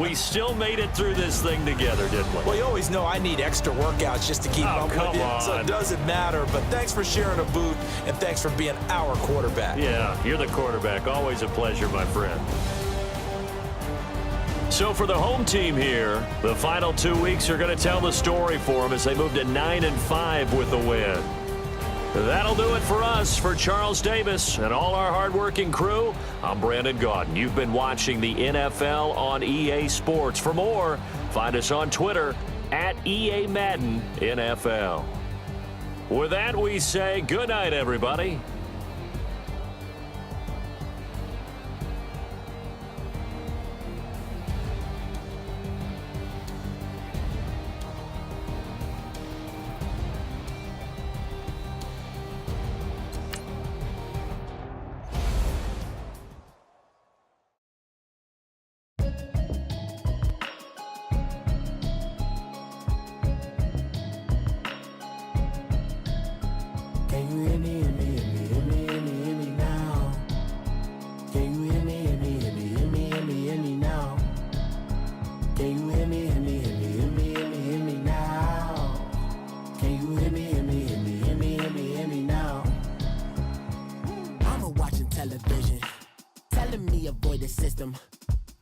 We still made it through this thing together, didn't we? Well, you always know I need extra workouts just to keep up with you, so it doesn't matter. But thanks for sharing a boot, and thanks for being our quarterback. Yeah, you're the quarterback. Always a pleasure, my friend. So for the home team here, the final 2 weeks are going to tell the story for them as they move to 9-5 with the win. That'll do it for us. For Charles Davis and all our hardworking crew, I'm Brandon Gaudin. You've been watching the NFL on EA Sports. For more, find us on Twitter at EA Madden NFL. With that, we say good night, everybody.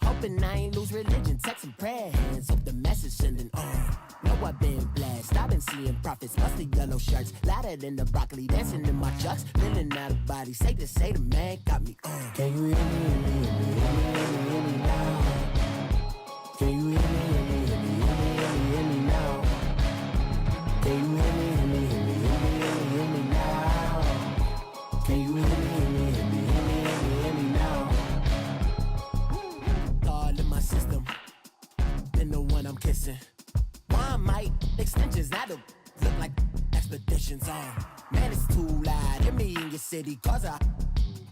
Hoping I ain't lose religion, texting prayer hands, hope the message sending on. Know I've been blessed, I've been seeing prophets, mustard yellow shirts, louder than the broccoli, dancing in my chucks, feeling out of body, say the man got me on. Can you hear me, hear me now? Can you hear me now? Can you hear me now? Can you hear me now? Thought in my system, then the one I'm kissing. One might extensions that'll look like expeditions on. Man, it's too loud. Hit me in your city, cause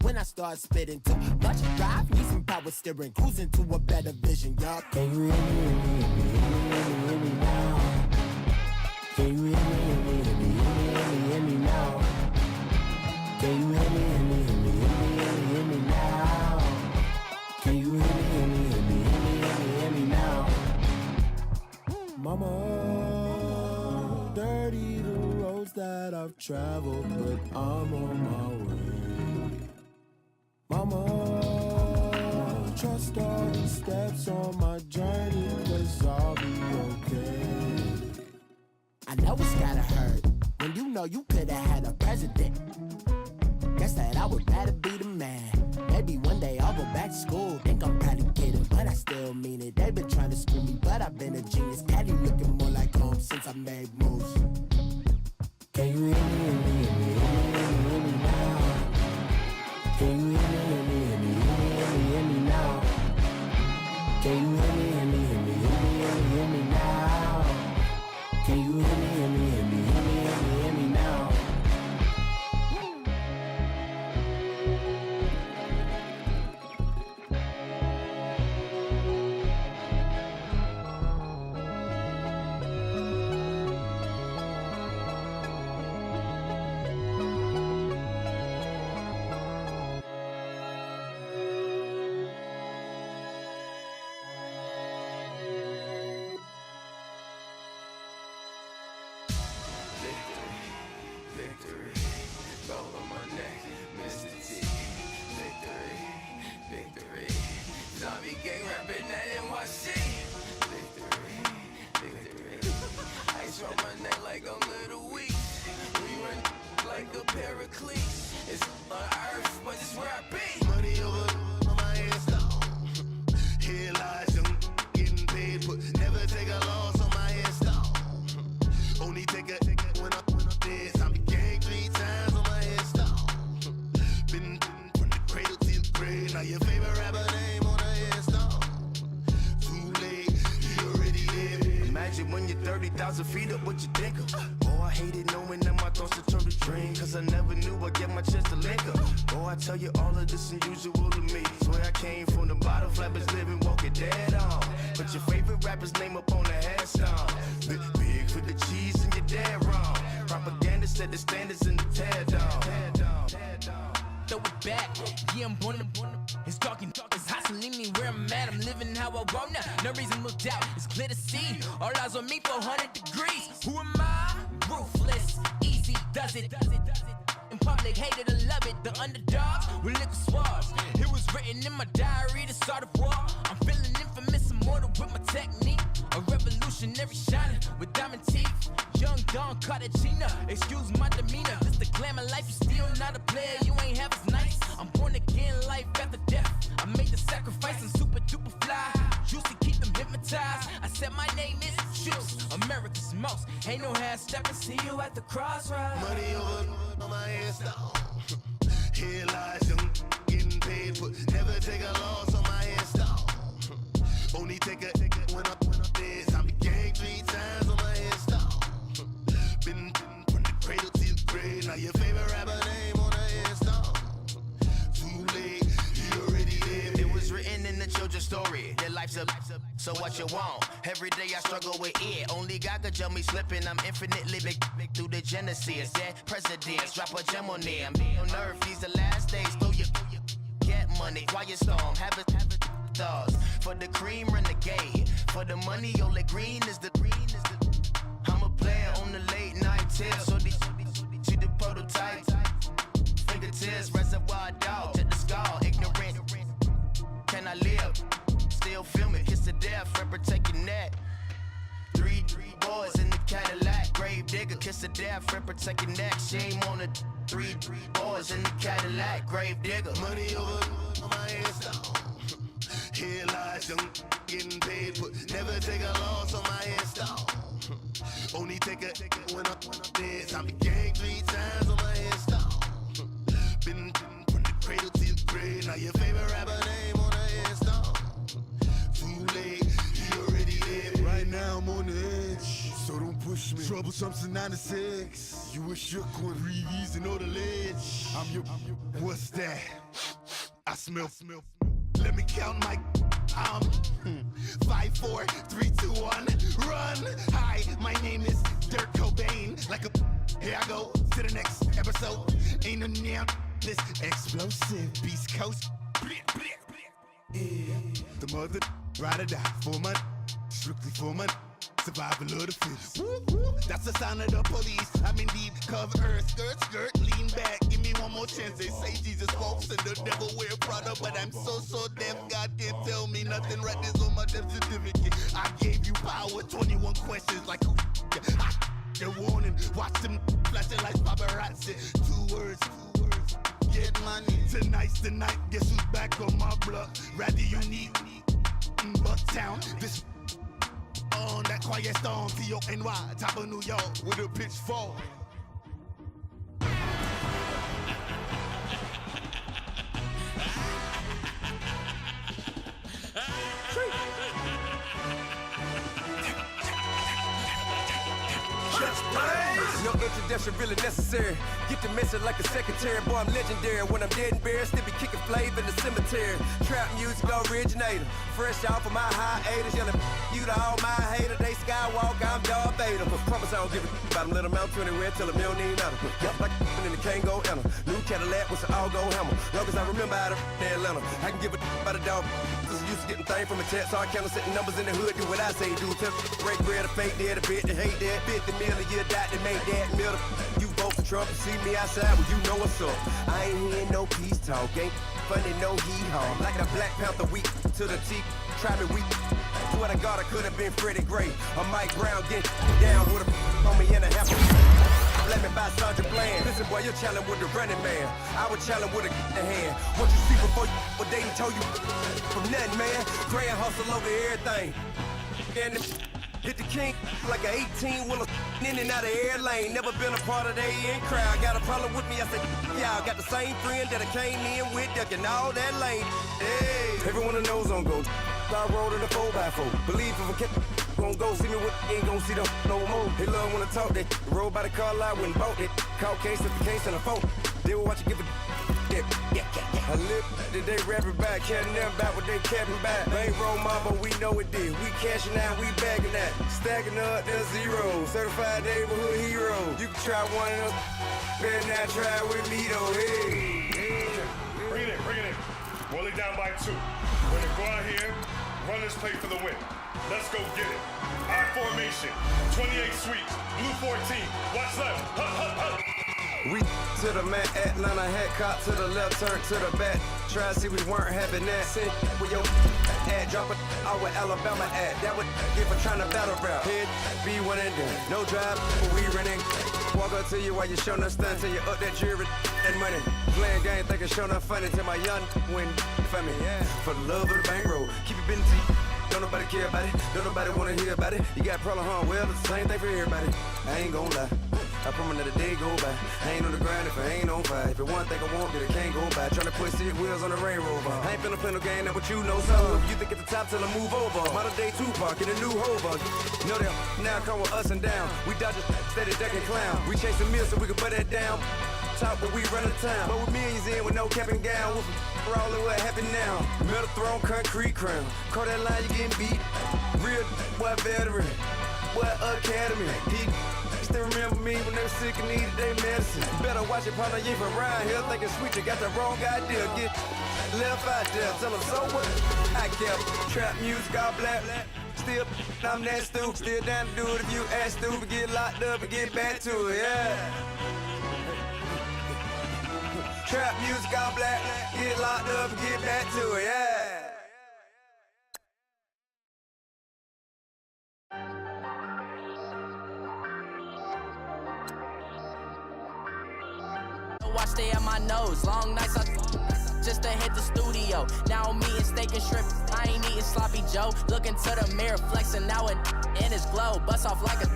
when I start spitting too much drive, need some power steering, cruising to a better vision, y'all. Can you hear me now? Can you hear me now? Can you hear me now? Can you hear me now? Mama, dirty the roads that I've traveled, but I'm on my way. Mama, trust all the steps on my journey, 'cause I'll be okay. I know it's gotta hurt when you know you could've had a president. Guess that I would rather be the man. Maybe one day I'll go back to school. Think I'm probably kidding, but I still mean it. They've been trying to screw me, but I've been a genius. Caddy looking more like home since I made moves. Can you hear me now? Can you hear me now? Can you hear me now? Can you hear me now? Victory, gold on my neck, Mr. T. Victory, zombie gang rapping that NYC. Victory, ice on my neck like a little weak. We run like a paraclete. It's on earth, but it's where I be. Money over on my headstone. Here lies young getting paid, but never take a loss on my headstone. Only take a when I'm dead. Zombie gang 3 times on my headstone. Been from the cradle to the grave. Now your favorite rapper name on a headstone. Too late, he already dead. Imagine when you're 30,000 feet up, what you think of? Oh, I hated knowing that my thoughts would turn to dream, 'cause I never knew I'd get my chance to link up. Oh, I tell you all of this unusual to me. Swear I came from the bottom, flappers living, walking dead on. But your favorite rapper's name up on the headstone. Big for the cheese and you're dead wrong. Propaganda set the standards in the tear down. Throw it back, yeah, I'm born to. It's dark, it's hustling me where I'm at. I'm living how how I want now. No reasonable doubt, it's clear to see. All eyes on me, 400 degrees. Who am I? Ruthless, easy, does it. In public, hated or love it. The underdogs with liquor swabs. It was written in my diary to start a war. I'm feeling infamous, immortal with my technique. A revolutionary shining with diamond teeth. Young Don Cartagena, excuse my demeanor. This the glamour life, you still not a player, you ain't half as nice. I'm born again, life after death. I made the sacrifice and super duper fly. Juicy, keep them hypnotized. I said my name is Juice, America's most. Ain't no half stepping, see you at the crossroads. Money over on my headstone. Here lies young, getting paid, but never take a loss on my headstone. Only take a when I'm dead. I be gang 3 times on my headstone. Been from the cradle to the grave. Now your favorite rapper name on the headstone. Too late, you already dead. It was written in the children's story. Their life's a so what you want? Every day I struggle with it. Only God could tell me slipping. I'm infinitely big through the genesis. Dead presidents, drop a gem on them. On earth, these the last days. Throw your get money, quiet storm. Have it stars. For the cream, renegade. For the money, only green is the. I'm a player on the late night tips. So these see the prototype. Fingertips, reservoir dog. Check the skull, ignorant. Can I live? Still film it, kiss to death, friend protect your neck. Three boys in the Cadillac, grave digger, kiss to death, friend protect your neck. Shame on the three boys in the Cadillac, grave digger. Money over on my headstone. Here lies young, getting paid, but never take a loss on my headstone. Only take a when I'm dead. I be gang 3 times on my headstone. Been from the cradle to the grave. Now your favorite rapper name on the headstone. Too late, you already dead. Right now I'm on the edge, so don't push me. Troublesome to 9 to 6. You a shook one, breathe easy, know the ledge. I'm your, what's that? I smell. Let me count my 5, 4, 3, 2, 1, run. Hi, my name is Dirk Cobain. Like a here I go to the next episode. Ain't no damn this explosive Beast Coast. The mother ride or die for money, strictly for money. Survival of the fittest. That's the sign of the police. I'm in deep cover earth, skirt, lean back. Give me one more chance. They say Jesus walks and the devil wear Prada, but I'm so deaf. God can't tell me nothing. Right there's on my death certificate. I gave you power. 21 questions like who? They're warning. Watch them flashing like paparazzi. 2 words. Get money. Tonight's the night. Guess who's back on my block? Rather you need Bucktown. This on that quiet storm, T-O-N-Y, top of New York, with a pitchfork. No introduction really necessary. Get the message like a secretary. Boy, I'm legendary. When I'm dead and buried, still be kicking flavor in the cemetery. Trap music originator. Fresh off of my hiatus. Yelling you to all my haters. They skywalk, I'm Darth Vader. Promise I don't give a about them. Let them out to anywhere. Tell them they don't need nothing. Yup, like and they can't go enter. New Cadillac with an all-go hammer. Long as I remember how to Atlanta. I can give a about a dog. Used to getting things from a text, so I count setting numbers in the hood. Do what I say, do. Tell break bread, a fake dead, a bit, they hate that. 50 million, you die to make that middle. You vote for Trump, you see me outside, well, you know what's up. I ain't hearing no peace talk, ain't funny, no hee-haw. Like a Black Panther weak to the teeth, try me weak. Swear to God, I could have been Freddie Gray. Or Mike Brown, get down with a on me in a half. Let me buy Sergeant Bland. Listen, boy, you're challenging with the running man. I would challenge with a in hand. What you see before you what they done told you from nothing, man. Grand hustle over everything. And hit the king like an 18-wheeler in and out of air lane. Never been a part of the in crowd. Got a problem with me, I said, y'all got the same friend that I came in with, ducking all that lane. Hey, everyone knows on go. I rolled in a 4x4. Believe if I kept gon' go see me with ain't gon' see them no more. They love when I talk that. Roll by the car lot when bought it. Caught case if the case and a phone. They will watch you give a yeah. I live that they rapping back, catching them back what they capping back. Bankroll mama, we know it did. We cashing out, we bagging that. Stacking up, there's zero. Certified neighborhood hero. You can try one of them. Better not try with me though. Hey. Bring it in. Roll it down by 2. We're gonna go out here, Runners play for the win. Let's go get it. I formation. 28 sweeps. Blue 14. Watch left. Hup, hup, hup. We to the man, Atlanta head caught to the left, turn to the back. Try to see we weren't having that. Sit with your ad, drop it out with Alabama ad. That would give for trying to battle rap. Head, be one and done. No drive, but we running. Walk up to you while you show no stun till you up that jury and money. Playing game, thinking show no funny till my young win for me. Yeah. For the love of the bankroll, keep it busy. Don't nobody care about it. Don't nobody wanna hear about it. You got problem, huh? Well, it's the same thing for everybody. I ain't gon' lie. I promise that a day go by. I ain't on the grind if I ain't on fire. If it one thing I want, then it can't go by. Tryna put 6 wheels on the Range Rover. I ain't finna play no game, that what you know. So if you think at the top till I move over. Modern day Tupac in a new hover. Know that now come with us and down. We dodge a steady ducking clown. We chase the meal so we can put that down. Talk, but we run the town. But with millions in with no cap and gown. We're all in what happened now. Metal throne, concrete crown. Call that line, you getting beat. Real what veteran. What academy. He still remember me when they were sick and needed their medicine. Better watch it, partner, you from around here thinking sweet, you got the wrong idea. Get left out there, tell them so what? I kept trap music all black. Still, I'm that stupid. Still down to do it if you ask stupid. Get locked up and get back to it, yeah. Trap music all black. Get locked up and get back to it, yeah. Watch stay at my nose, long nights just to hit the studio. Now I'm eating steak and shrimp, I ain't eating sloppy Joe. Looking to the mirror, flexing now and in his glow. Bust off like a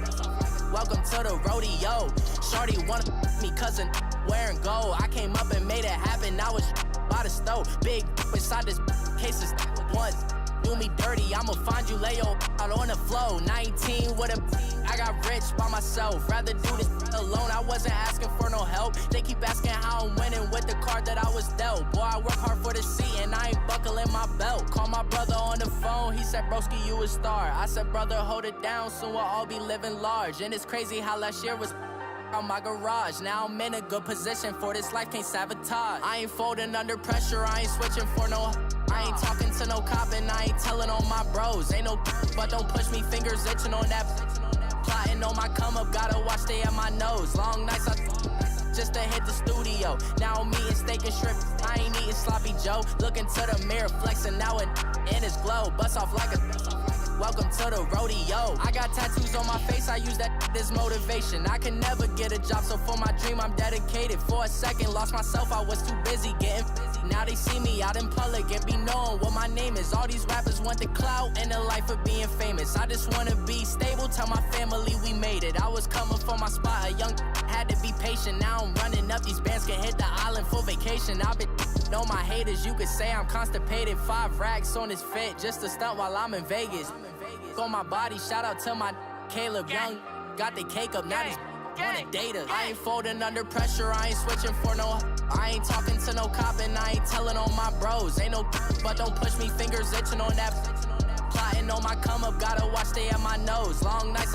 welcome to the rodeo. Shorty wanna me cousin wearing gold. I came up and made it happen, I was by the stove. Big inside this cases once. Do me dirty, I'ma find you, lay your out on the floor. 19 with a I got rich by myself. Rather do this alone, I wasn't asking for no help. They keep asking how I'm winning with the card that I was dealt. Boy, I work hard for the seat and I ain't buckling my belt. Call my brother on the phone, he said, broski, you a star. I said, brother, hold it down, soon we'll all be living large. And it's crazy how last year was on my garage. Now I'm in a good position for this life, can't sabotage. I ain't folding under pressure, I ain't switching for no. I ain't talking to no cop and I ain't telling on my bros. Ain't no but don't push me, fingers itching on that. Plotting on my come up, gotta watch stay at my nose. Long nights just to hit the studio. Now I'm eating steak and shrimp, I ain't eating sloppy Joe. Looking to the mirror, flexing now and in his glow. Bust off like a welcome to the rodeo. I got tattoos on my face, I use that as motivation. I can never get a job, so for my dream I'm dedicated. For a second, lost myself, I was too busy getting busy. Now they see me out in public and be knowing what my name is. All these rappers want the clout and the life of being famous. I just wanna be stable, tell my family we made it. I was coming for my spot, a young had to be patient. Now I'm running up, these bands can hit the island for vacation. I've been know my haters, you could say I'm constipated. 5 racks on this fit, just to stunt while I'm in Vegas. On my body, shout out to my Caleb Young. Got the cake up, now these wanna date us. I ain't folding under pressure, I ain't switching for no. I ain't talking to no cop and I ain't telling on my bros. Ain't no but don't push me, fingers itching on that. Plotting on my come up, gotta watch stay at my nose. Long nights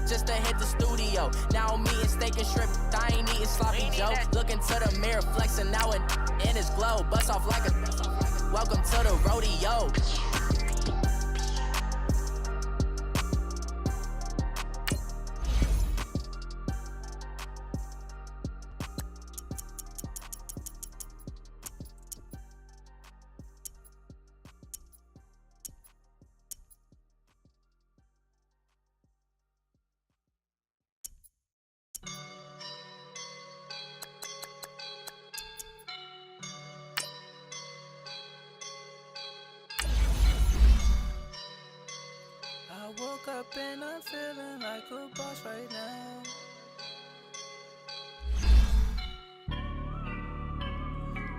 just to hit the studio. Now I'm eating steak and shrimp, I ain't eating sloppy Joe. Looking to the mirror, flexing now and in his glow. Bust off like a welcome to the rodeo. I woke up and I'm feeling like a boss right now.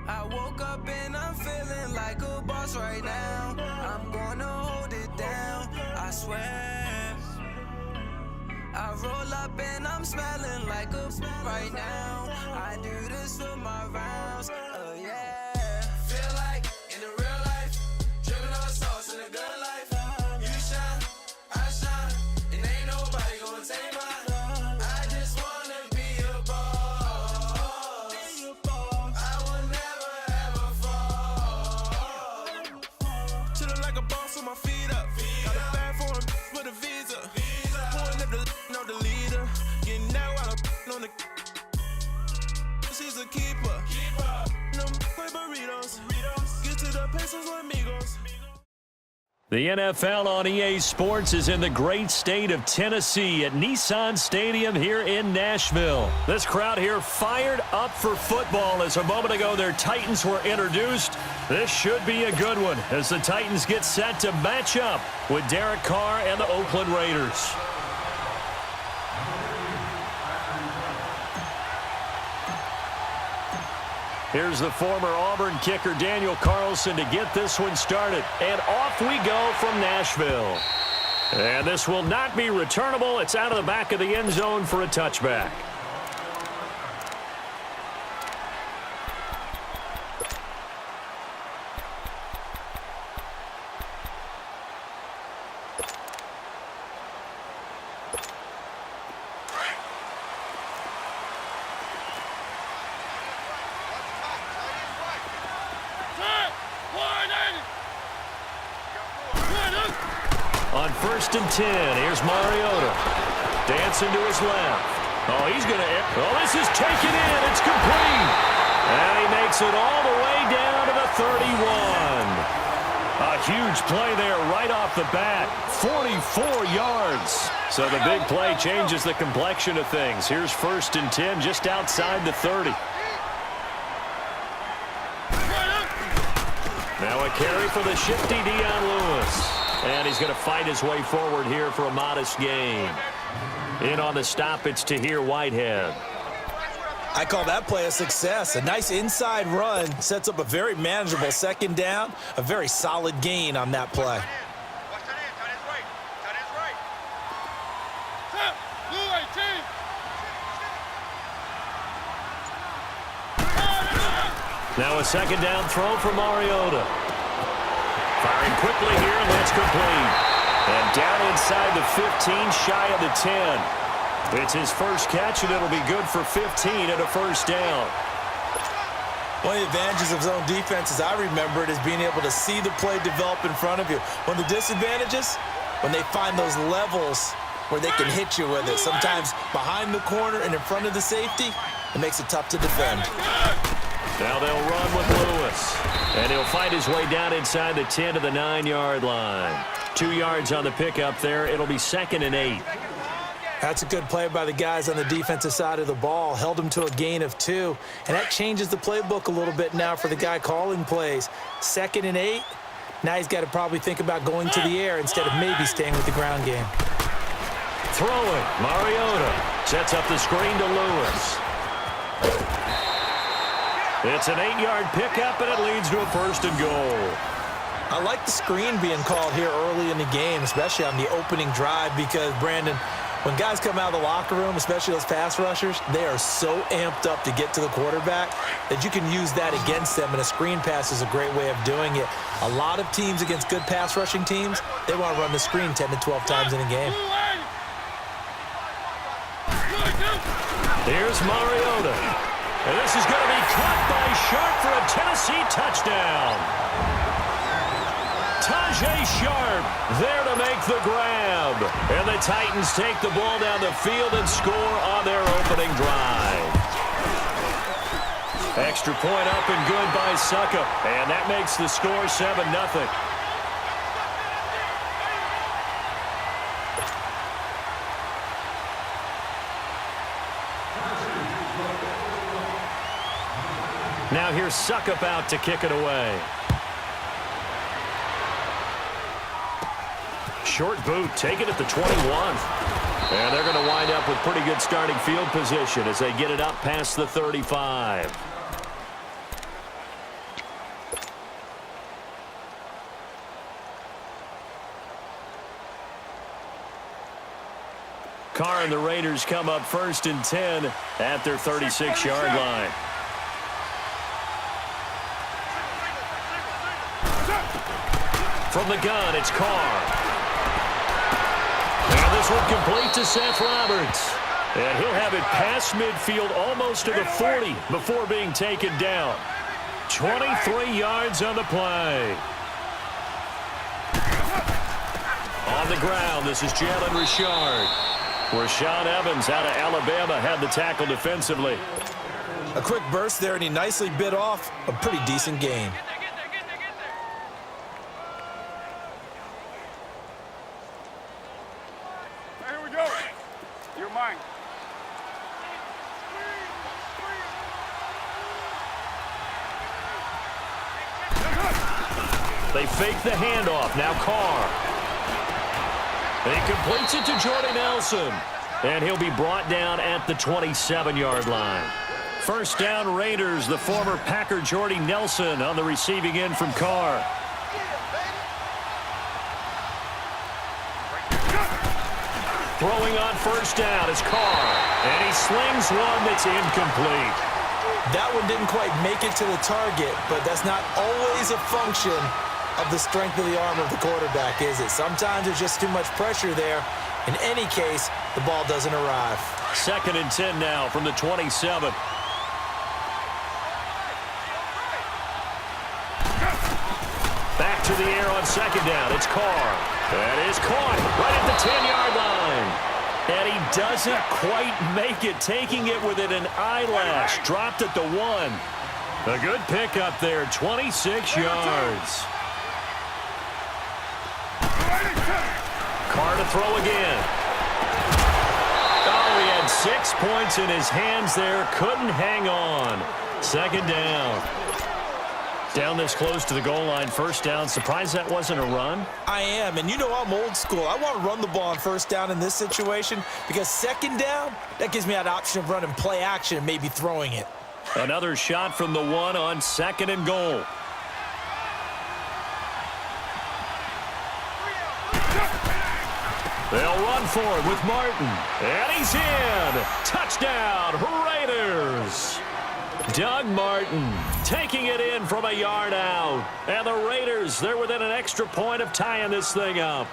I woke up and I'm feeling like a boss right now. I'm gonna hold it down, I swear. I roll up and I'm smelling like a right now. I do this for my rounds, oh yeah. Feel like in the real life, dripping on sauce in the good life. You shine, I shine, and ain't nobody gonna take mine. I just wanna be a boss. I will never ever fall. Chillin' like a boss on my The NFL on EA Sports is in the great state of Tennessee at Nissan Stadium here in Nashville. This crowd here fired up for football as a moment ago their Titans were introduced. This should be a good one as the Titans get set to match up with Derek Carr and the Oakland Raiders. Here's the former Auburn kicker Daniel Carlson to get this one started. And off we go from Nashville. And this will not be returnable. It's out of the back of the end zone for a touchback. On 1st and 10, here's Mariota. Dancing to his left. Oh, he's going to... Oh, this is taken in. It's complete. And he makes it all the way down to the 31. A huge play there right off the bat. 44 yards. So the big play changes the complexion of things. Here's 1st and 10 just outside the 30. Now a carry for the shifty Dion Lewis. And he's going to fight his way forward here for a modest gain. In on the stop, it's Tahir Whitehead. I call that play a success. A nice inside run sets up a very manageable 2nd down. A very solid gain on that play. Now a 2nd down throw for Mariota. Firing quickly here, and that's complete. And down inside the 15, shy of the 10. It's his first catch, and it'll be good for 15 and a 1st down. One of the advantages of zone defense, as I remember it, is being able to see the play develop in front of you. One of the disadvantages, when they find those levels where they can hit you with it. Sometimes behind the corner and in front of the safety, it makes it tough to defend. Now they'll run with Lewis. And he'll find his way down inside the 10 to the 9-yard line. 2 yards on the pickup there. It'll be 2nd and 8. That's a good play by the guys on the defensive side of the ball. Held them to a gain of 2. And that changes the playbook a little bit now for the guy calling plays. 2nd and 8. Now he's got to probably think about going to the air instead of maybe staying with the ground game. Throwing. Mariota sets up the screen to Lewis. It's an 8-yard pickup, and it leads to a 1st and goal. I like the screen being called here early in the game, especially on the opening drive, because, Brandon, when guys come out of the locker room, especially those pass rushers, they are so amped up to get to the quarterback that you can use that against them, and a screen pass is a great way of doing it. A lot of teams against good pass rushing teams, they want to run the screen 10 to 12 times in a game. Here's Mariota. And this is going to be caught by Sharp for a Tennessee touchdown. Tajay Sharp there to make the grab. And the Titans take the ball down the field and score on their opening drive. Extra point up and good by Suckup. And that makes the score 7-0. Now here's Suckup out to kick it away. Short boot taken at the 21. And they're going to wind up with pretty good starting field position as they get it up past the 35. Carr and the Raiders come up 1st and 10 at their 36-yard line. From the gun, it's Carr. And this one complete to Seth Roberts. And he'll have it past midfield almost to the 40 before being taken down. 23 yards on the play. On the ground, this is Jalen Richard. Rashaan Evans out of Alabama had the tackle defensively. A quick burst there, and he nicely bit off a pretty decent gain. They fake the handoff. Now Carr. He completes it to Jordy Nelson. And he'll be brought down at the 27-yard line. First down, Raiders. The former Packer Jordy Nelson on the receiving end from Carr. Throwing on first down is Carr. And he slings one that's incomplete. That one didn't quite make it to the target, but that's not always a function of the strength of the arm of the quarterback, is it? Sometimes there's just too much pressure there. In any case, the ball doesn't arrive. 2nd and 10 now from the 27. Back to the air on second down. It's Carr. That is caught right at the 10-yard line. And he doesn't quite make it, taking it within an eyelash. Dropped at the 1. A good pickup there, 26 yards. Carr to throw again. Oh, he had 6 points in his hands there. Couldn't hang on. 2nd down. Down this close to the goal line, first down. Surprised that wasn't a run? I am, and you know I'm old school. I want to run the ball on first down in this situation because 2nd down, that gives me that option of running play action and maybe throwing it. Another shot from the 1 on 2nd and goal. They'll run for it with Martin. And he's in. Touchdown, Raiders. Doug Martin taking it in from a yard out. And the Raiders, they're within an extra point of tying this thing up.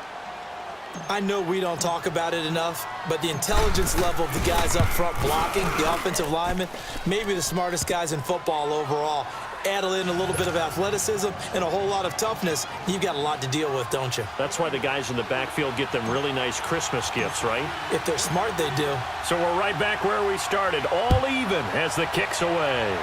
I know we don't talk about it enough, but the intelligence level of the guys up front blocking, the offensive linemen, maybe the smartest guys in football overall. Add in a little bit of athleticism and a whole lot of toughness, you've got a lot to deal with, don't you? That's why the guys in the backfield get them really nice Christmas gifts, right? If they're smart, they do. So we're right back where we started, all even as the kick's away.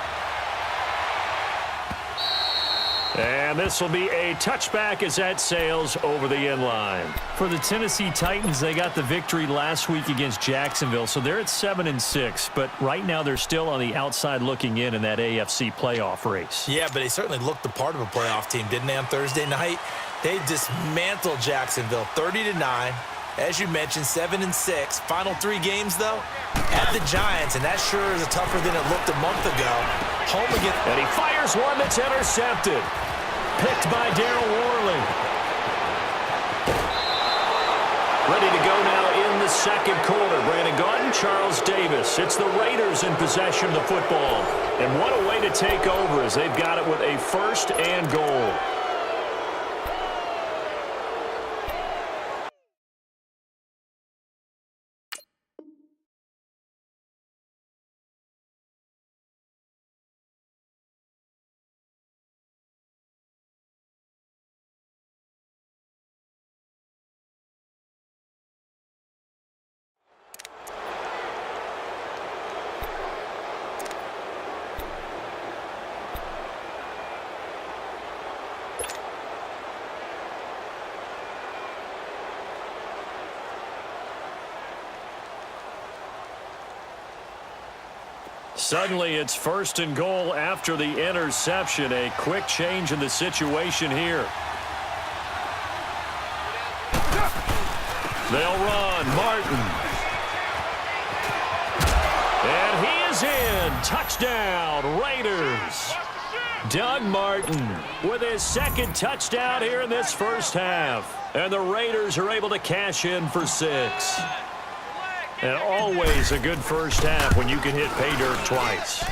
And this will be a touchback as that sails over the end line. For the Tennessee Titans, they got the victory last week against Jacksonville, so they're at 7-6. But right now they're still on the outside looking in that AFC playoff race. Yeah, but they certainly looked the part of a playoff team, didn't they, on Thursday night? They dismantled Jacksonville 30-9. As you mentioned, 7-6. Final 3 games, though, at the Giants, and that sure is tougher than it looked a month ago. Home again. And he fires one that's intercepted. Picked by Darryl Worley. Ready to go now in the second quarter. Brandon Gaudin, Charles Davis. It's the Raiders in possession of the football. And what a way to take over as they've got it with a 1st and goal. Suddenly, it's 1st and goal after the interception. A quick change in the situation here. They'll run. Martin. And he is in. Touchdown, Raiders. Doug Martin with his 2nd touchdown here in this first half. And the Raiders are able to cash in for 6. And always a good first half when you can hit pay dirt twice.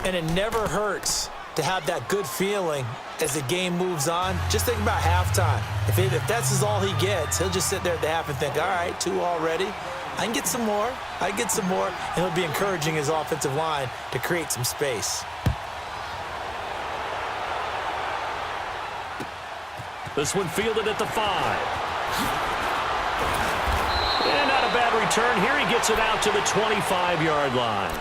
And it never hurts to have that good feeling as the game moves on. Just think about halftime. If that's all he gets, he'll just sit there at the half and think, all right, 2 already. I can get some more. I can get some more. And he'll be encouraging his offensive line to create some space. This one fielded at the 5. And not a bad return. Here he gets it out to the 25-yard line.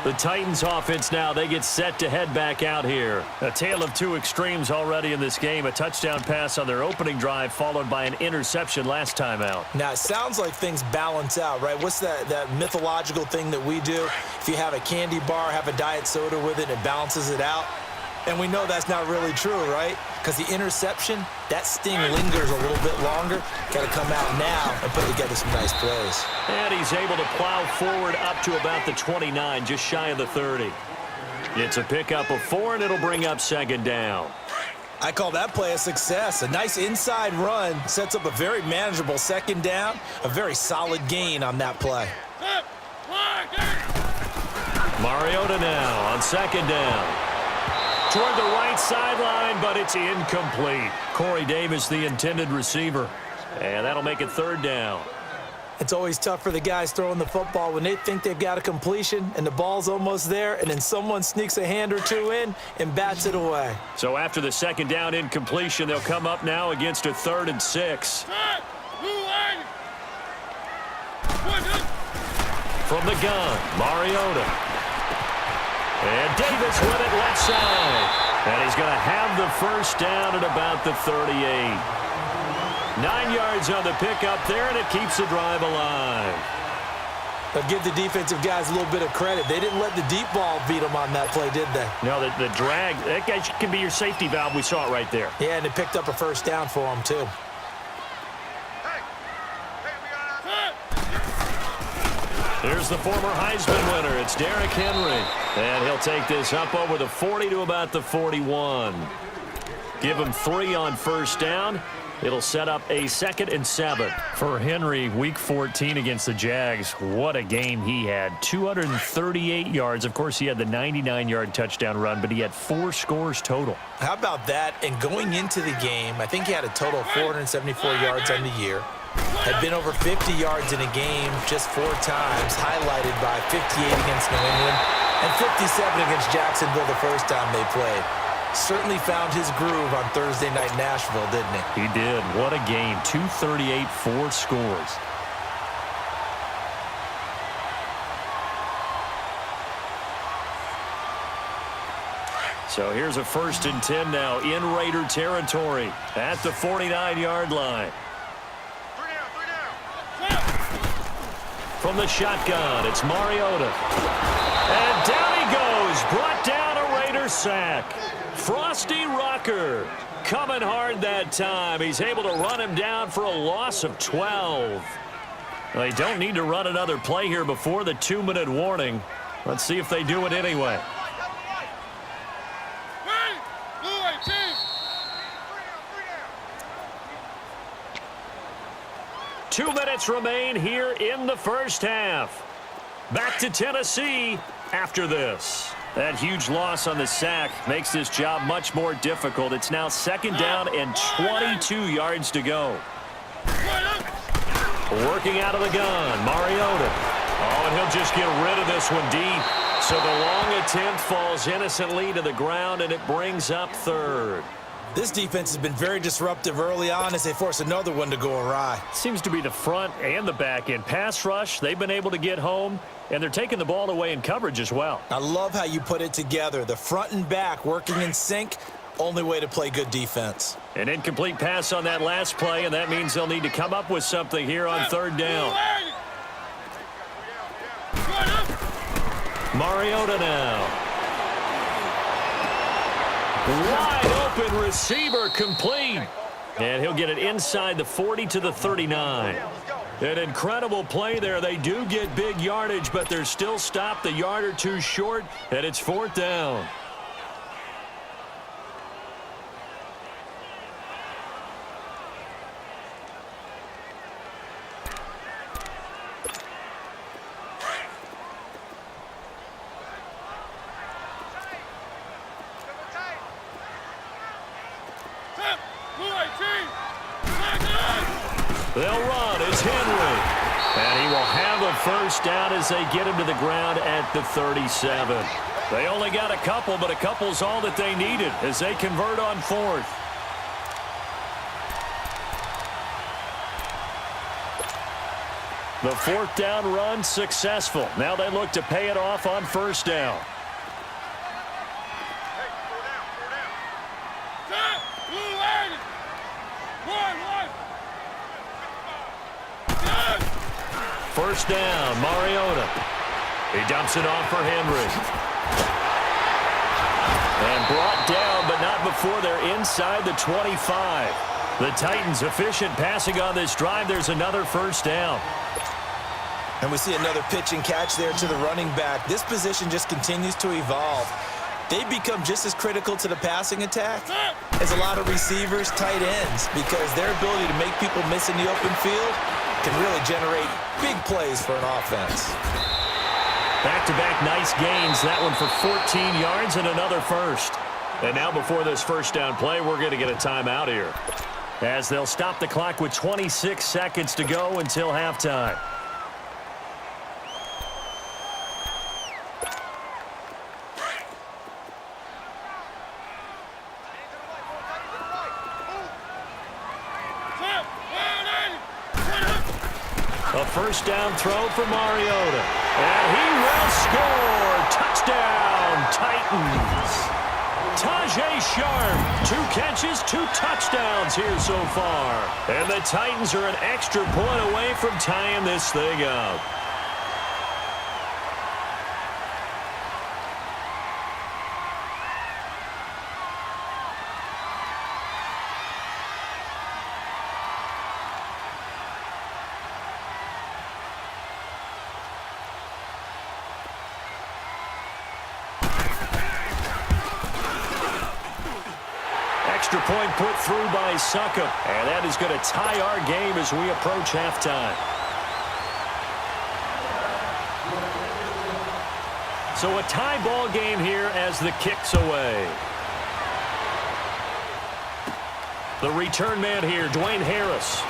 The Titans offense now, they get set to head back out here. A tale of two extremes already in this game. A touchdown pass on their opening drive followed by an interception last time out. Now, it sounds like things balance out, right? What's that mythological thing that we do? If you have a candy bar, have a diet soda with it, it balances it out. And we know that's not really true, right? Because the interception, that sting lingers a little bit longer. Got to come out now and put together some nice plays. And he's able to plow forward up to about the 29, just shy of the 30. It's a pickup of 4, and it'll bring up second down. I call that play a success. A nice inside run sets up a very manageable second down, a very solid gain on that play. Mariota now on second down. Toward the right sideline, but it's incomplete. Corey Davis, the intended receiver. And that'll make it third down. It's always tough for the guys throwing the football when they think they've got a completion and the ball's almost there, and then someone sneaks a hand or two in and bats it away. So after the second down incompletion, they'll come up now against a 3rd and 6. From the gun, Mariota. And Davis with it left side. And he's going to have the first down at about the 38. 9 yards on the pickup there, and it keeps the drive alive. But give the defensive guys a little bit of credit. They didn't let the deep ball beat them on that play, did they? No, the drag, that guy can be your safety valve. We saw it right there. Yeah, and it picked up a first down for them, too. Here's the former Heisman winner. It's Derrick Henry. And he'll take this up over the 40 to about the 41. Give him 3 on first down. It'll set up a 2nd and 7. For Henry, week 14 against the Jags, what a game he had. 238 yards. Of course, he had the 99-yard touchdown run, but he had 4 scores total. How about that? And going into the game, I think he had a total of 474 yards on the year. Had been over 50 yards in a game just 4 times, highlighted by 58 against New England and 57 against Jacksonville the first time they played. Certainly found his groove on Thursday night in Nashville, didn't he? He did. What a game. 238, 4 scores. So here's a 1st and 10 now in Raider territory at the 49-yard line. From the shotgun, it's Mariota. And down he goes, brought down a Raider sack. Frosty Rucker coming hard that time. He's able to run him down for a loss of 12. Well, they don't need to run another play here before the 2-minute warning. Let's see if they do it anyway. Two minutes remain here in the first half. Back to Tennessee after this. That huge loss on the sack makes this job much more difficult. It's now 2nd down and 22 yards to go. Working out of the gun, Mariota. Oh, and he'll just get rid of this one deep. So the long attempt falls innocently to the ground, and it brings up 3rd. This defense has been very disruptive early on as they force another one to go awry. Seems to be the front and the back end. Pass rush, they've been able to get home, and they're taking the ball away in coverage as well. I love how you put it together. The front and back working in sync, only way to play good defense. An incomplete pass on that last play, and that means they'll need to come up with something here on 3rd down. Mariota now. Wide open receiver complete. And he'll get it inside the 40 to the 39. An incredible play there. They do get big yardage, but they're still stopped a yard or two short, and it's 4th down. They'll run. It's Henry. And he will have a first down as they get him to the ground at the 37. They only got a couple, but a couple's all that they needed as they convert on 4th. The fourth down run successful. Now they look to pay it off on first down. First down, Mariota. He dumps it off for Henry. And brought down, but not before they're inside the 25. The Titans efficient passing on this drive. There's another first down. And we see another pitch and catch there to the running back. This position just continues to evolve. They become just as critical to the passing attack as a lot of receivers, tight ends, because their ability to make people miss in the open field can really generate big plays for an offense. Back-to-back nice gains. That one for 14 yards and another first. And now before this first down play, we're going to get a timeout here, as they'll stop the clock with 26 seconds to go until halftime. A first down throw for Mariota. And he will score. Touchdown, Titans. Tajay Sharp, 2 catches, 2 touchdowns here so far. And the Titans are an extra point away from tying this thing up. Extra point put through by Succop. And that is going to tie our game as we approach halftime. So a tie ball game here as the kick's away. The return man here, Dwayne Harris.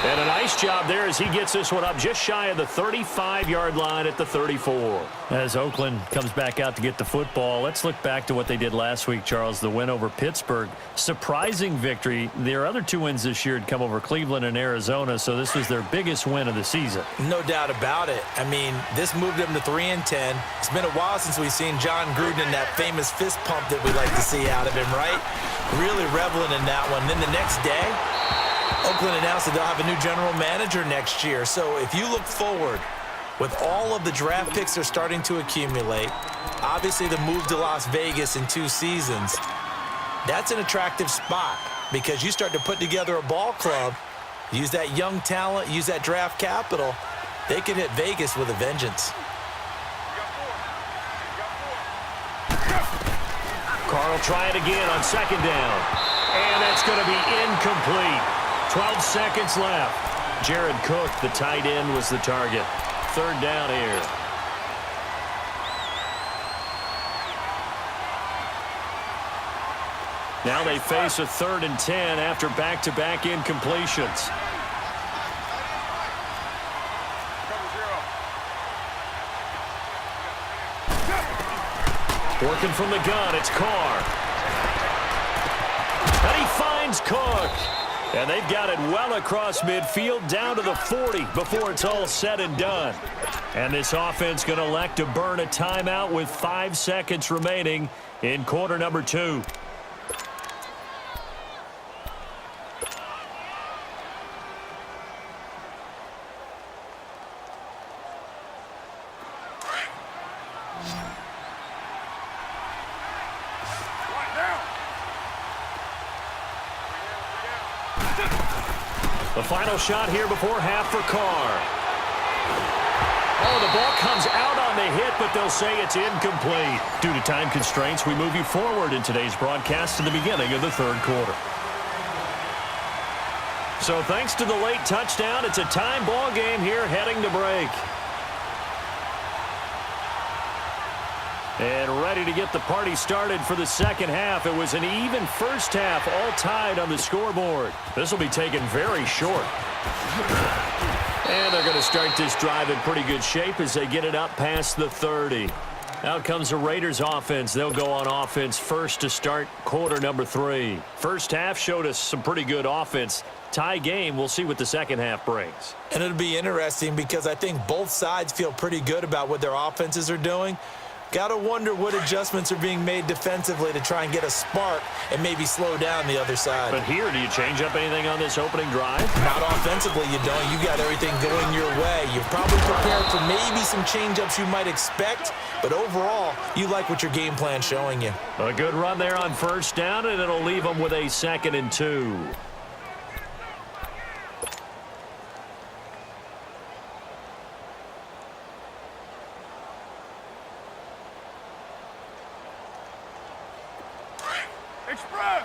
And a nice job there as he gets this one up just shy of the 35-yard line at the 34. As Oakland comes back out to get the football, let's look back to what they did last week, Charles, the win over Pittsburgh. Surprising victory. Their other 2 wins this year had come over Cleveland and Arizona, so this was their biggest win of the season. No doubt about it. I mean, this moved them to 3-10. It's been a while since we've seen John Gruden in that famous fist pump that we like to see out of him, right? Really reveling in that one. Then the next day, Oakland announced that they'll have a new general manager next year. So if you look forward, with all of the draft picks they're starting to accumulate, obviously the move to Las Vegas in 2 seasons, that's an attractive spot because you start to put together a ball club, use that young talent, use that draft capital, they could hit Vegas with a vengeance. Carl try it again on second down. And that's going to be incomplete. 12 seconds left. Jared Cook, the tight end, was the target. Third down here. Now they face a 3rd and 10 after back-to-back incompletions. Working from the gun, it's Carr. And he finds Cook. And they've got it well across midfield down to the 40 before it's all said and done. And this offense going to elect to burn a timeout with 5 seconds remaining in quarter number 2. The final shot here before half for Carr. Oh, the ball comes out on the hit, but they'll say it's incomplete. Due to time constraints, we move you forward in today's broadcast to the beginning of the 3rd quarter. So thanks to the late touchdown, it's a time ball game here heading to break. And ready to get the party started for the second half. It was an even first half, all tied on the scoreboard. This will be taken very short. And they're going to start this drive in pretty good shape as they get it up past the 30. Out comes the Raiders offense. They'll go on offense first to start quarter number 3. First half showed us some pretty good offense. Tie game. We'll see what the second half brings. And it'll be interesting because I think both sides feel pretty good about what their offenses are doing. Got to wonder what adjustments are being made defensively to try and get a spark and maybe slow down the other side. But here, do you change up anything on this opening drive? Not offensively, you don't. You got everything going your way. You're probably prepared for maybe some change-ups you might expect, but overall, you like what your game plan's showing you. A good run there on first down, and it'll leave them with a 2nd and 2. Express!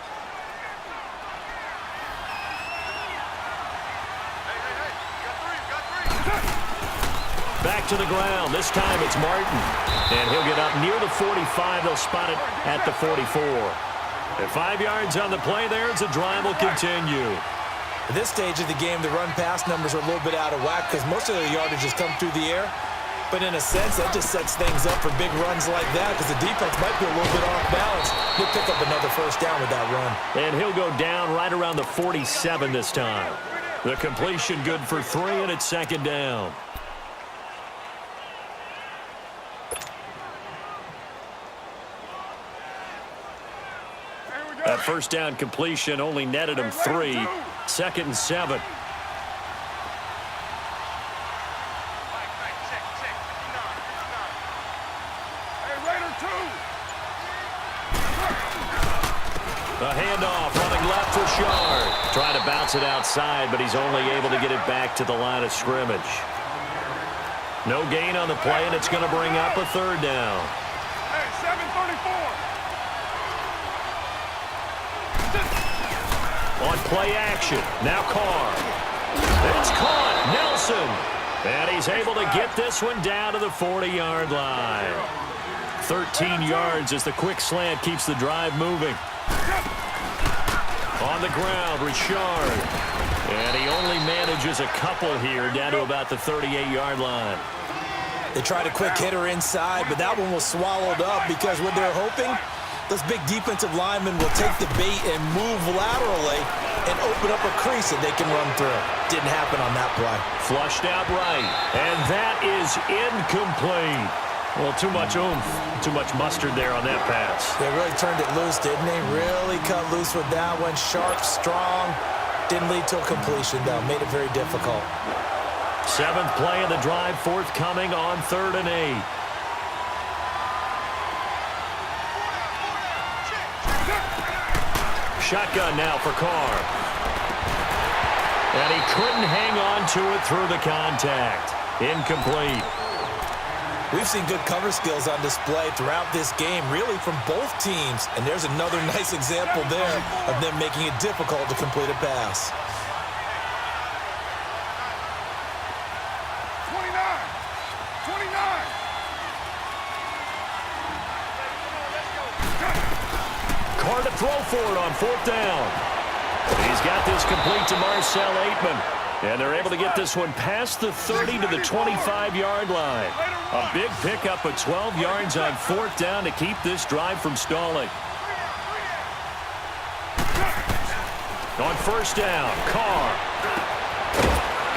Back to the ground. This time it's Martin. And he'll get up near the 45. They'll spot it at the 44. At 5 yards on the play there, as the drive will continue. At this stage of the game, the run-pass numbers are a little bit out of whack because most of the yardage has come through the air. But in a sense, that just sets things up for big runs like that because the defense might be a little bit off balance. He'll pick up another first down with that run. And he'll go down right around the 47 this time. The completion good for 3, and it's 2nd down. That first down completion only netted him 3. 2nd and 7. A handoff, running left for Shard. Trying to bounce it outside, but he's only able to get it back to the line of scrimmage. No gain on the play, and it's going to bring up a 3rd down. Hey, 734. On play action, now Carr. It's caught, Nelson. And he's able to get this one down to the 40-yard line. 13 yards as the quick slant keeps the drive moving. On the ground, Richard. And he only manages a couple here down to about the 38-yard line. They tried a quick hitter inside, but that one was swallowed up because what they're hoping, those big defensive linemen will take the bait and move laterally and open up a crease that they can run through. Didn't happen on that play. Flushed out right, and that is incomplete. Well, too much oomph, too much mustard there on that pass. They really turned it loose, didn't they? Really cut loose with that one. Sharp, strong. Didn't lead to a completion, though. Made it very difficult. 7th play of the drive, forthcoming on 3rd and 8. Shotgun now for Carr. And he couldn't hang on to it through the contact. Incomplete. We've seen good cover skills on display throughout this game, really from both teams. And there's another nice example there of them making it difficult to complete a pass. 29. Carr to throw for it on 4th down. He's got this complete to Marcel Aitman. And they're able to get this one past the 30 to the 25-yard line. A big pickup of 12 yards on 4th down to keep this drive from stalling. On 1st down, Carr.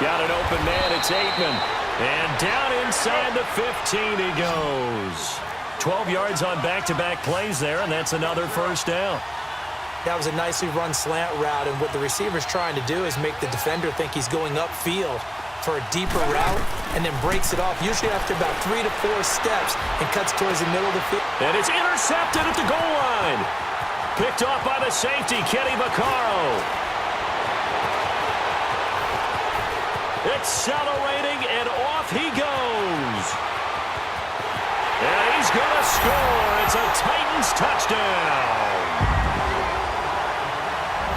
Got an open man, it's Aitman. And down inside the 15 he goes. 12 yards on back-to-back plays there, and that's another 1st down. That was a nicely run slant route, and what the receiver's trying to do is make the defender think he's going upfield for a deeper route and then breaks it off, usually after about 3 to 4 steps, and cuts towards the middle of the field. And it's intercepted at the goal line. Picked off by the safety, Kenny Vaccaro. Accelerating, and off he goes. And he's going to score. It's a Titans touchdown.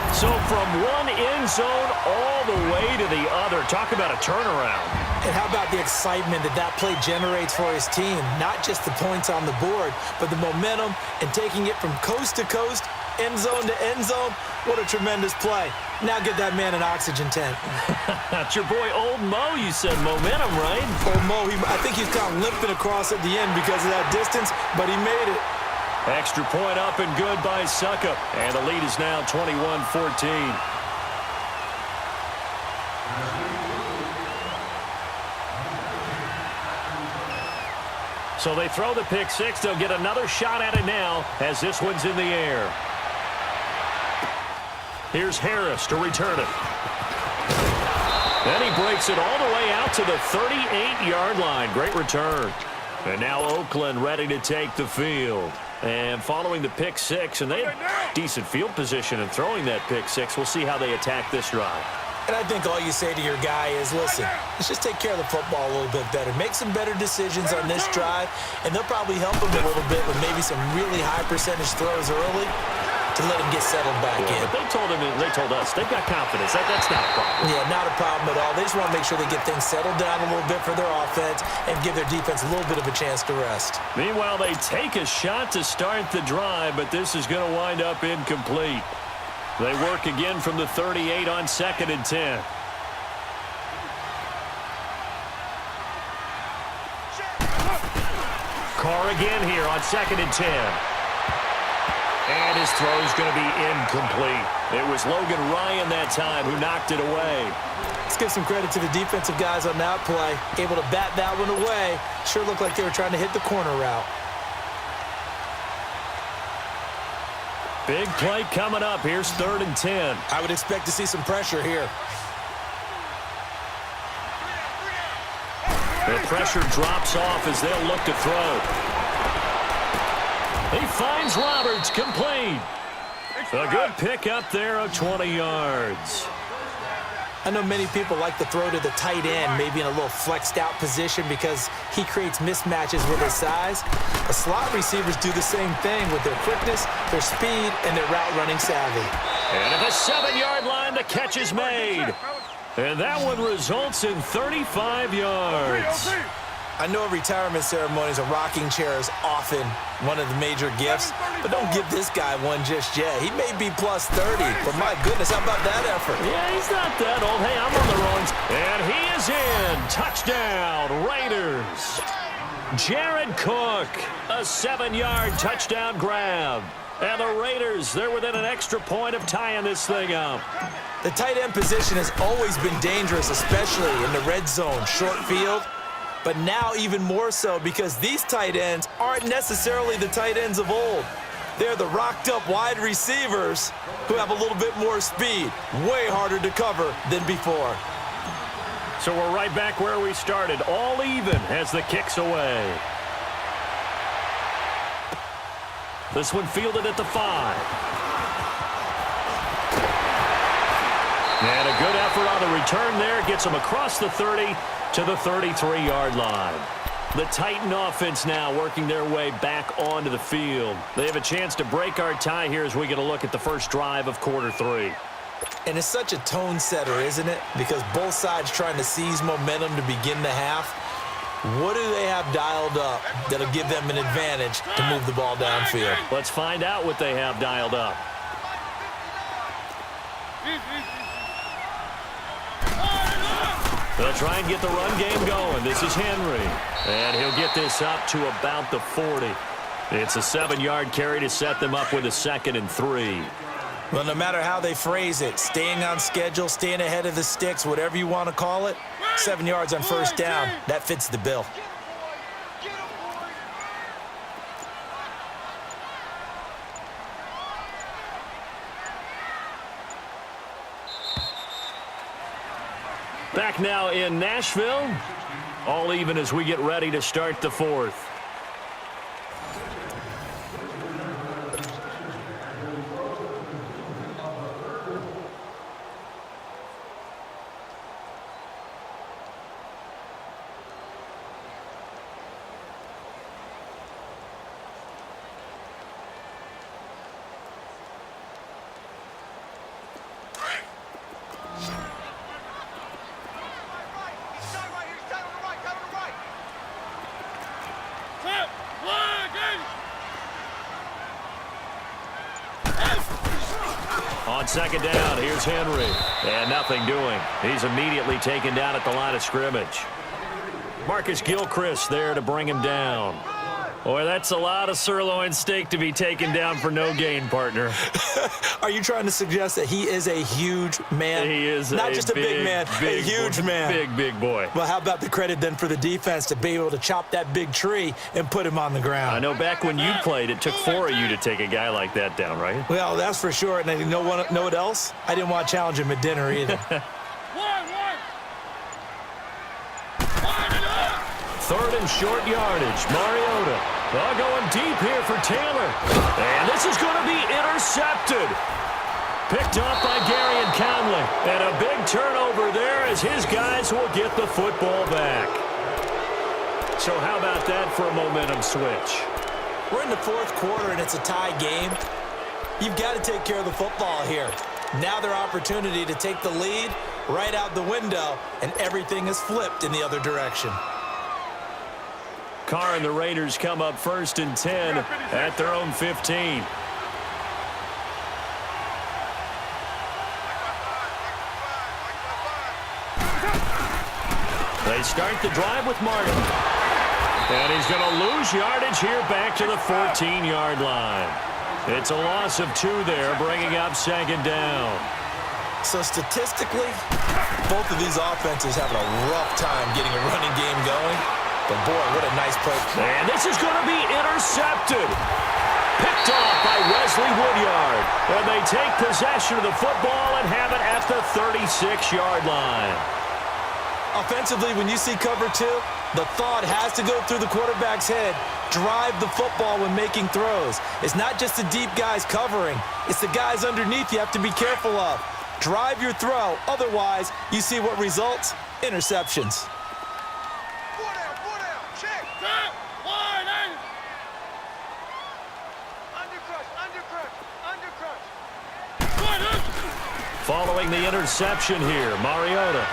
So from one end zone all the way to the other. Talk about a turnaround. And how about the excitement that play generates for his team? Not just the points on the board, but the momentum and taking it from coast to coast end zone to end zone. What a tremendous play. Now get that man an oxygen tent. That's your boy Old Mo, you said. Momentum, right? Old Mo, I think he's kind of limping across at the end because of that distance, but he made it. Extra point up and good by Suckup. And the lead is now 21-14. So they throw the pick six. They'll get another shot at it now as this one's in the air. Here's Harris to return it. Then he breaks it all the way out to the 38-yard line. Great return. And now Oakland ready to take the field. And following the pick six, and they have decent field position in throwing that pick six. We'll see how they attack this drive. And I think all you say to your guy is, listen, let's just take care of the football a little bit better. Make some better decisions on this drive, and they'll probably help him a little bit with maybe some really high percentage throws early to let him get settled back in. But they told us they've got confidence. That's not a problem. Yeah, not a problem at all. They just want to make sure they get things settled down a little bit for their offense and give their defense a little bit of a chance to rest. Meanwhile, they take a shot to start the drive, but this is going to wind up incomplete. They work again from the 38 on 2nd and 10. Carr again here on 2nd and 10. And his throw is going to be incomplete. It was Logan Ryan that time who knocked it away. Let's give some credit to the defensive guys on that play. Able to bat that one away. Sure looked like they were trying to hit the corner route. Big play coming up. Here's 3rd and 10. I would expect to see some pressure here. The pressure drops off as they'll look to throw. He finds Roberts, complete. A good pick up there of 20 yards. I know many people like to throw to the tight end, maybe in a little flexed out position because he creates mismatches with his size. The slot receivers do the same thing with their quickness, their speed, and their route running savvy. And at the 7-yard line, the catch is made. And that one results in 35 yards. I know at retirement ceremonies, a rocking chair is often one of the major gifts, but don't give this guy one just yet. He may be plus 30, but my goodness, how about that effort? Yeah, he's not that old. Hey, I'm on the wrong. And he is in. Touchdown, Raiders. Jared Cook, a 7-yard touchdown grab. And the Raiders, they're within an extra point of tying this thing up. The tight end position has always been dangerous, especially in the red zone, short field. But now even more so because these tight ends aren't necessarily the tight ends of old. They're the rocked-up wide receivers who have a little bit more speed. Way harder to cover than before. So we're right back where we started. All even as the kick's away. This one fielded at the 5. And a good effort on the return there. Gets him across the 30 to the 33-yard line. The Titan offense now working their way back onto the field. They have a chance to break our tie here as we get a look at the first drive of quarter 3. And it's such a tone setter, isn't it? Because both sides trying to seize momentum to begin the half. What do they have dialed up that'll give them an advantage to move the ball downfield? Let's find out what they have dialed up. They'll try and get the run game going. This is Henry. And he'll get this up to about the 40. It's a 7-yard carry to set them up with a 2nd and 3. Well, no matter how they phrase it, staying on schedule, staying ahead of the sticks, whatever you want to call it, 7 yards on first down, that fits the bill. Back now in Nashville. All even as we get ready to start the 4th. second down, here's Henry. And nothing doing. He's immediately taken down at the line of scrimmage. Marcus Gilchrist there to bring him down. Boy, that's a lot of sirloin steak to be taken down for no gain, partner. Are you trying to suggest that he is a huge man? He is not just a big man, a huge man. Big boy. Well, how about the credit then for the defense to be able to chop that big tree and put him on the ground? I know back when you played, it took 4 of you to take a guy like that down, right? Well, that's for sure. And you know what else? I didn't want to challenge him at dinner either. Third and short yardage. Mariota. Going deep here for Taylor. And this is going to be intercepted. Picked off by Gary and Conley. And a big turnover there as his guys will get the football back. So how about that for a momentum switch? We're in the fourth quarter and it's a tie game. You've got to take care of the football here. Now their opportunity to take the lead right out the window, and everything is flipped in the other direction. Carr and the Raiders come up 1st and 10 at their own 15. They start the drive with Martin. And he's going to lose yardage here back to the 14-yard line. It's a loss of 2 there, bringing up second down. So statistically, both of these offenses having a rough time getting a running game going. But, boy, what a nice play. And this is going to be intercepted. Picked off by Wesley Woodyard. And they take possession of the football and have it at the 36-yard line. Offensively, when you see cover 2, the thought has to go through the quarterback's head. Drive the football when making throws. It's not just the deep guys covering. It's the guys underneath you have to be careful of. Drive your throw. Otherwise, you see what results? Interceptions. Following the interception here, Mariota.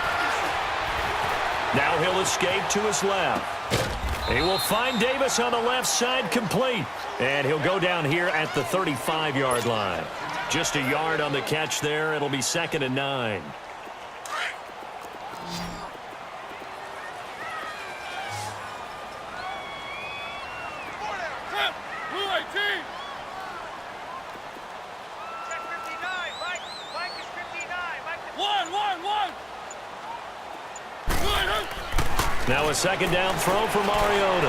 Now he'll escape to his left. He will find Davis on the left side complete. And he'll go down here at the 35-yard line. Just a yard on the catch there. It'll be 2nd and 9. Now a second down throw for Mariota.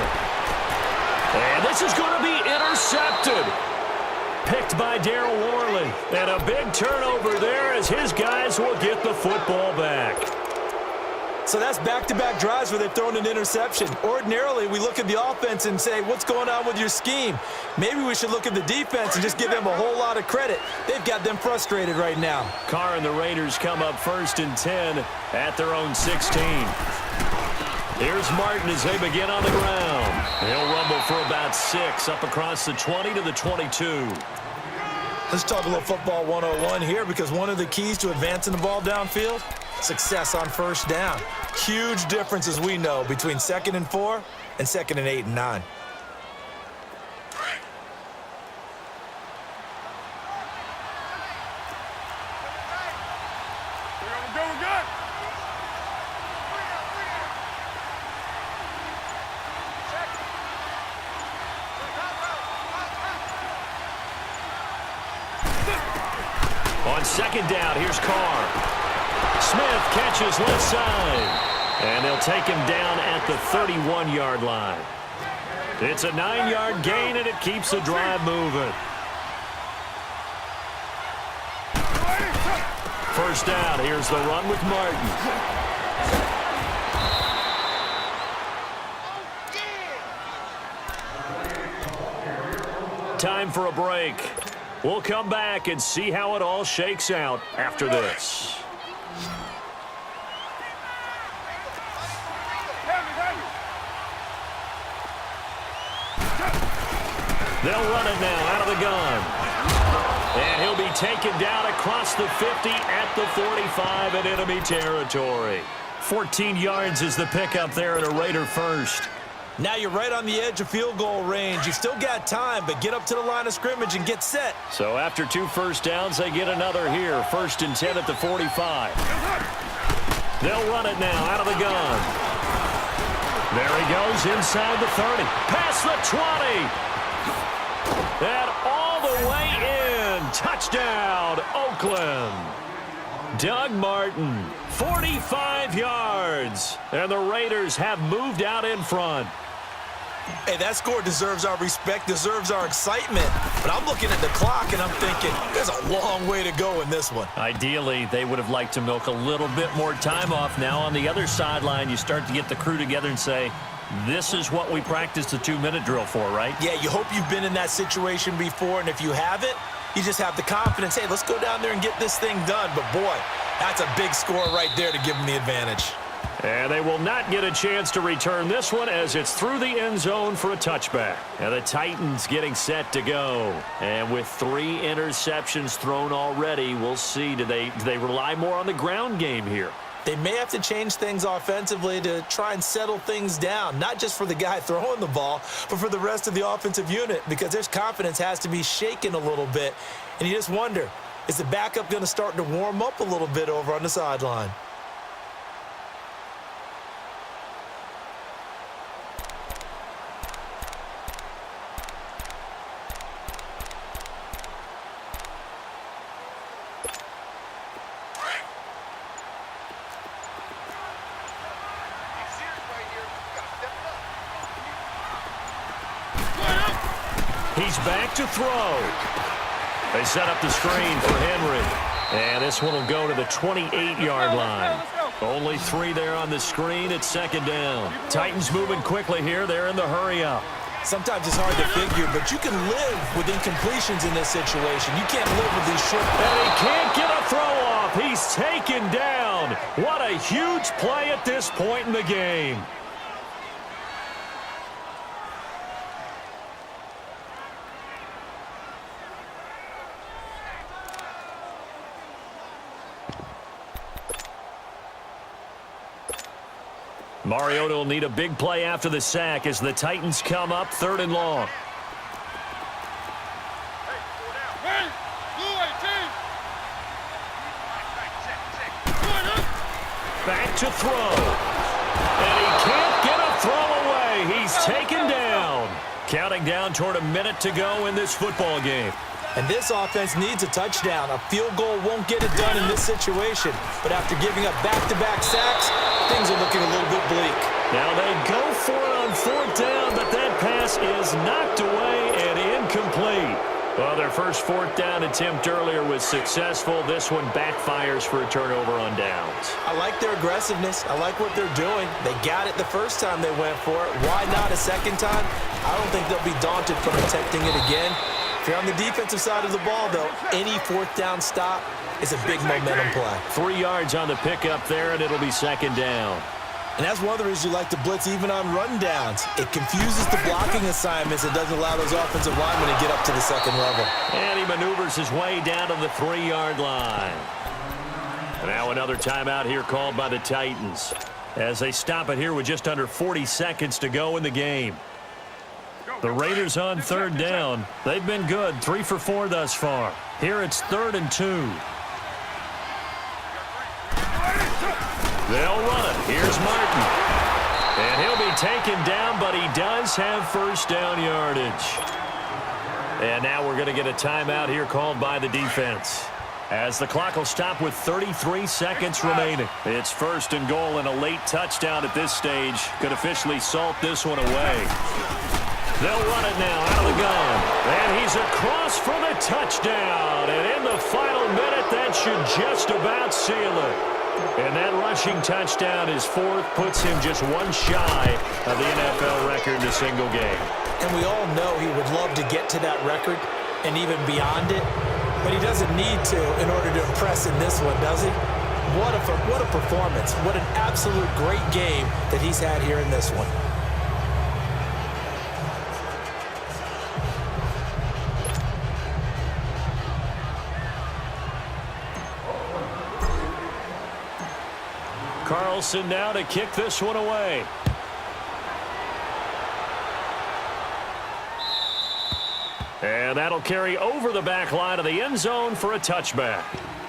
And this is going to be intercepted. Picked by Darryl Worley. And a big turnover there as his guys will get the football back. So that's back-to-back drives where they've thrown an interception. Ordinarily, we look at the offense and say, what's going on with your scheme? Maybe we should look at the defense and just give them a whole lot of credit. They've got them frustrated right now. Carr and the Raiders come up 1st and 10 at their own 16. Here's Martin as they begin on the ground. He'll rumble for about 6 up across the 20 to the 22. Let's talk a little football 101 here, because one of the keys to advancing the ball downfield, success on first down. Huge difference, as we know, between 2nd and 4 and 2nd and 8 and 9. On second down, here's Carr. Smith catches left side. And they'll take him down at the 31-yard line. It's a 9-yard gain, and it keeps the drive moving. First down, here's the run with Martin. Time for a break. We'll come back and see how it all shakes out after this. They'll run it now out of the gun. And he'll be taken down across the 50 at the 45 in enemy territory. 14 yards is the pickup there at a Raider first. Now you're right on the edge of field goal range. You've still got time, but get up to the line of scrimmage and get set. So after 2 first downs, they get another here. 1st and 10 at the 45. They'll run it now out of the gun. There he goes inside the 30. Past the 20. And all the way in. Touchdown, Oakland. Doug Martin, 45 yards. And the Raiders have moved out in front. Hey, that score deserves our respect, deserves our excitement. But I'm looking at the clock, and I'm thinking, there's a long way to go in this one. Ideally, they would have liked to milk a little bit more time off. Now on the other sideline, you start to get the crew together and say, this is what we practiced the 2-minute drill for, right? Yeah, you hope you've been in that situation before, and if you haven't, you just have the confidence, hey, let's go down there and get this thing done. But, boy, that's a big score right there to give them the advantage. And they will not get a chance to return this one as it's through the end zone for a touchback. And the Titans getting set to go. And with 3 interceptions thrown already, we'll see, do they rely more on the ground game here? They may have to change things offensively to try and settle things down, not just for the guy throwing the ball, but for the rest of the offensive unit, because their confidence has to be shaken a little bit. And you just wonder, is the backup going to start to warm up a little bit over on the sideline? He's back to throw. They set up the screen for Henry. And this one will go to the 28-yard line. Only 3 there on the screen. It's 2nd down. Titans moving quickly here. They're in the hurry-up. Sometimes it's hard to figure, but you can live with incompletions in this situation. You can't live with these short. And he can't get a throw off. He's taken down. What a huge play at this point in the game. Mariota will need a big play after the sack as the Titans come up 3rd and long. Back to throw. And he can't get a throw away. He's taken down. Counting down toward a minute to go in this football game. And this offense needs a touchdown. A field goal won't get it done in this situation. But after giving up back-to-back sacks, things are looking a little bit bleak. Now they go for it on 4th down, but that pass is knocked away and incomplete. Well, their first 4th down attempt earlier was successful. This one backfires for a turnover on downs. I like their aggressiveness. I like what they're doing. They got it the first time they went for it. Why not a second time? I don't think they'll be daunted from attempting it again. If you're on the defensive side of the ball, though, any 4th down stop is a big momentum play. 3 yards on the pickup there, and it'll be 2nd down. And that's one of the reasons you like to blitz even on rundowns. It confuses the blocking assignments. It doesn't allow those offensive linemen to get up to the 2nd level. And he maneuvers his way down to the 3-yard line. Now another timeout here called by the Titans as they stop it here with just under 40 seconds to go in the game. The Raiders on 3rd down. They've been good, 3 for 4 thus far. Here it's 3rd and 2. They'll run it. Here's Martin. And he'll be taken down, but he does have 1st down yardage. And now we're going to get a timeout here called by the defense, as the clock will stop with 33 seconds remaining. It's 1st and goal, and a late touchdown at this stage could officially salt this one away. They'll run it now out of the gun. And he's across for the touchdown. And in the final minute, that should just about seal it. And that rushing touchdown, his 4th, puts him just 1 shy of the NFL record in a single game. And we all know he would love to get to that record and even beyond it. But he doesn't need to in order to impress in this one, does he? What a performance. What an absolute great game that he's had here in this one. Carlson now to kick this one away. And that'll carry over the back line of the end zone for a touchback.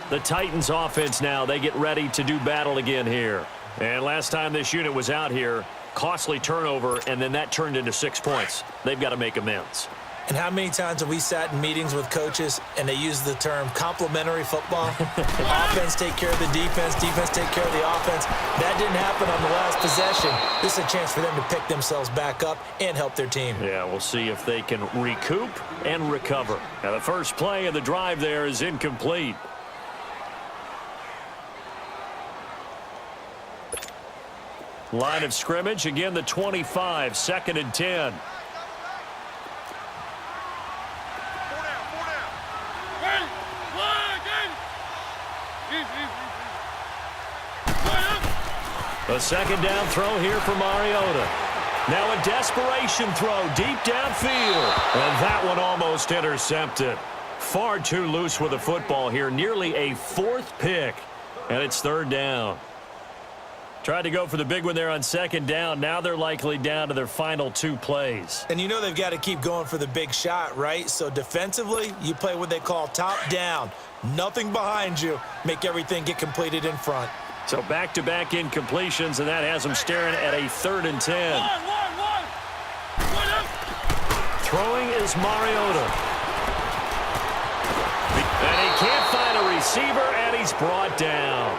The Titans offense now, they get ready to do battle again here. And last time this unit was out here, costly turnover, and then that turned into 6 points. They've got to make amends. And how many times have we sat in meetings with coaches and they use the term complementary football? Offense take care of the defense, defense take care of the offense. That didn't happen on the last possession. This is a chance for them to pick themselves back up and help their team. Yeah, we'll see if they can recoup and recover. Now, the first play of the drive there is incomplete. Line of scrimmage, again the 25, 2nd and 10. A second down throw here for Mariota. Now a desperation throw deep downfield. And that one almost intercepted. Far too loose with the football here. Nearly a 4th pick. And it's 3rd down. Tried to go for the big one there on 2nd down. Now they're likely down to their final 2 plays. And you know they've got to keep going for the big shot, right? So defensively, you play what they call top down. Nothing behind you. Make everything get completed in front. So back-to-back incompletions, and that has them staring at a 3rd and 10. Throwing is Mariota. And he can't find a receiver, and he's brought down.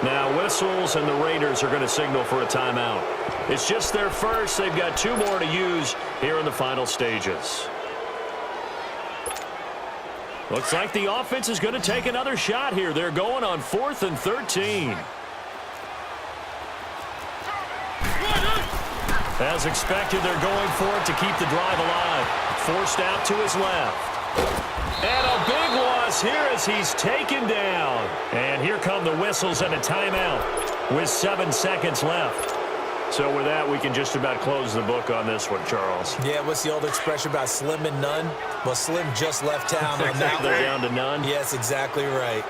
Now whistles, and the Raiders are going to signal for a timeout. It's just their first. They've got 2 more to use here in the final stages. Looks like the offense is going to take another shot here. They're going on 4th and 13. As expected, they're going for it to keep the drive alive. Forced out to his left. And a big loss here as he's taken down. And here come the whistles and a timeout with 7 seconds left. So with that, we can just about close the book on this one, Charles. Yeah, what's the old expression about slim and none? Well, Slim just left town on that one. They're down to none? Yes, exactly right.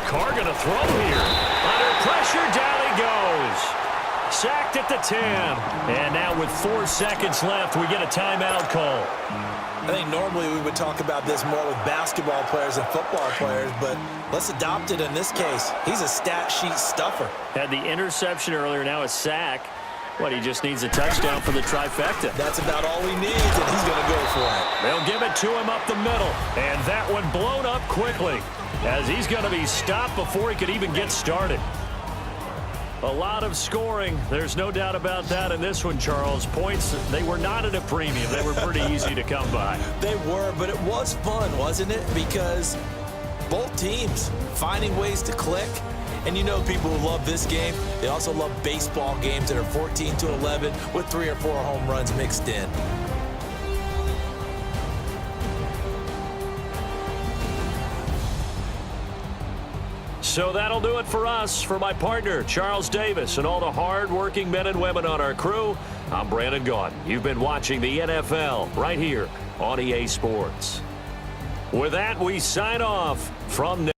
Carr going to throw here. Under pressure, down he goes. Sacked at the 10. And now with 4 seconds left, we get a timeout call. I think normally we would talk about this more with basketball players and football players, but let's adopt it in this case. He's a stat sheet stuffer. Had the interception earlier, now a sack. What, he just needs a touchdown for the trifecta. That's about all he needs, and he's going to go for it. They'll give it to him up the middle. And that one blown up quickly as he's going to be stopped before he could even get started. A lot of scoring. There's no doubt about that in this one, Charles. Points, they were not at a premium. They were pretty easy to come by. They were, but it was fun, wasn't it? Because both teams finding ways to click. And you know people who love this game, they also love baseball games that are 14-11 with 3 or 4 home runs mixed in. So that'll do it for us. For my partner, Charles Davis, and all the hard-working men and women on our crew, I'm Brandon Gaudin. You've been watching the NFL right here on EA Sports. With that, we sign off from